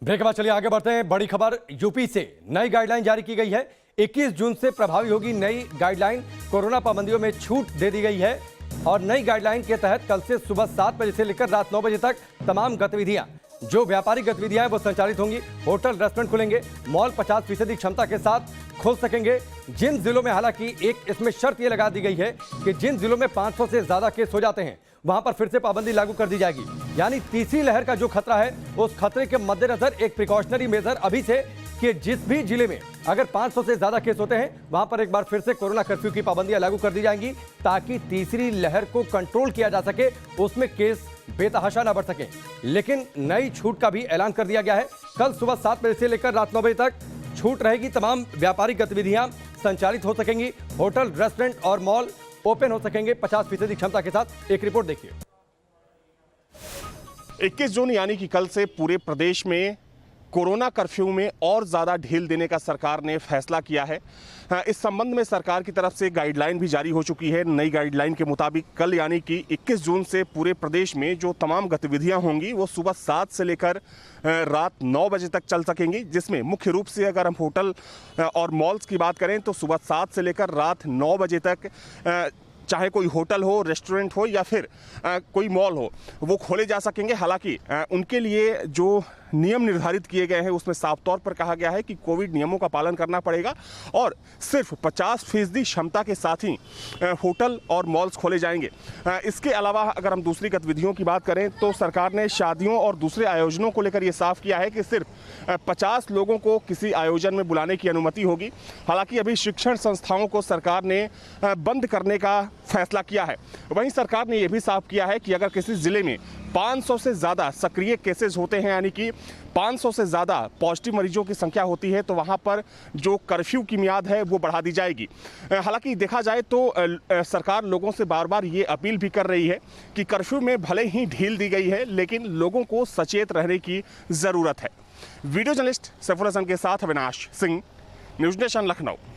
Break के बाद चलिए आगे बढ़ते हैं। बड़ी खबर यूपी से नई गाइडलाइन जारी की गई है। 21 जून से प्रभावी होगी नई गाइडलाइन। कोरोना पाबंदियों में छूट दे दी गई है और नई गाइडलाइन के तहत कल से सुबह 7 बजे से लेकर रात 9 बजे तक तमाम गतिविधियां, जो व्यापारिक गतिविधियां हैं वो संचालित होंगी। होटल रेस्टोरेंट खुलेंगे, मॉल 50% क्षमता के साथ खोल सकेंगे। जिन जिलों में, हालांकि एक इसमें शर्त ये लगा दी गई है कि जिन जिलों में 500 से ज्यादा केस हो जाते हैं वहां पर फिर से पाबंदी लागू कर दी जाएगी। यानी तीसरी लहर का जो खतरा है उस खतरे के मद्देनजर एक प्रिकॉशनरी मेजर अभी से कि जिस भी जिले में अगर 500 से ज्यादा केस होते हैं वहां पर एक बार फिर से कोरोना कर्फ्यू की पाबंदियां लागू कर दी जाएंगी, ताकि तीसरी लहर को कंट्रोल किया जा सके, उसमें केस बेतहाशा ना बढ़ सके। लेकिन नई छूट का भी ऐलान कर दिया गया है। कल सुबह 7 बजे से लेकर रात 9 बजे तक छूट रहेगी। तमाम व्यापारिक गतिविधियां संचालित हो सकेंगी। होटल, रेस्टोरेंट और मॉल ओपन हो सकेंगे 50% क्षमता के साथ। एक रिपोर्ट देखिए। 21 जून यानी कि कल से पूरे प्रदेश में कोरोना कर्फ्यू में और ज़्यादा ढील देने का सरकार ने फैसला किया है। इस संबंध में सरकार की तरफ से गाइडलाइन भी जारी हो चुकी है। नई गाइडलाइन के मुताबिक कल यानी कि 21 जून से पूरे प्रदेश में जो तमाम गतिविधियां होंगी वो सुबह 7 से लेकर रात 9 बजे तक चल सकेंगी, जिसमें मुख्य रूप से अगर हम होटल और मॉल्स की बात करें तो सुबह 7 से लेकर रात 9 बजे तक चाहे कोई होटल हो, रेस्टोरेंट हो या फिर कोई मॉल हो, वो खोले जा सकेंगे। हालांकि उनके लिए जो नियम निर्धारित किए गए हैं उसमें साफ तौर पर कहा गया है कि कोविड नियमों का पालन करना पड़ेगा और सिर्फ 50% क्षमता के साथ ही होटल और मॉल्स खोले जाएंगे। इसके अलावा अगर हम दूसरी गतिविधियों की बात करें तो सरकार ने शादियों और दूसरे आयोजनों को लेकर ये साफ किया है कि सिर्फ 50 लोगों को किसी आयोजन में बुलाने की अनुमति होगी। हालांकि अभी शिक्षण संस्थाओं को सरकार ने बंद करने का फैसला किया है। वहीं सरकार ने यह भी साफ किया है कि अगर किसी जिले में 500 से ज़्यादा सक्रिय केसेस होते हैं, यानी कि 500 से ज़्यादा पॉजिटिव मरीजों की संख्या होती है, तो वहां पर जो कर्फ्यू की मियाद है वो बढ़ा दी जाएगी। हालांकि देखा जाए तो सरकार लोगों से बार बार ये अपील भी कर रही है कि कर्फ्यू में भले ही ढील दी गई है लेकिन लोगों को सचेत रहने की ज़रूरत है। वीडियो जर्नलिस्ट सैफुल हसन के साथ अविनाश सिंह, न्यूज़ नेशन, लखनऊ।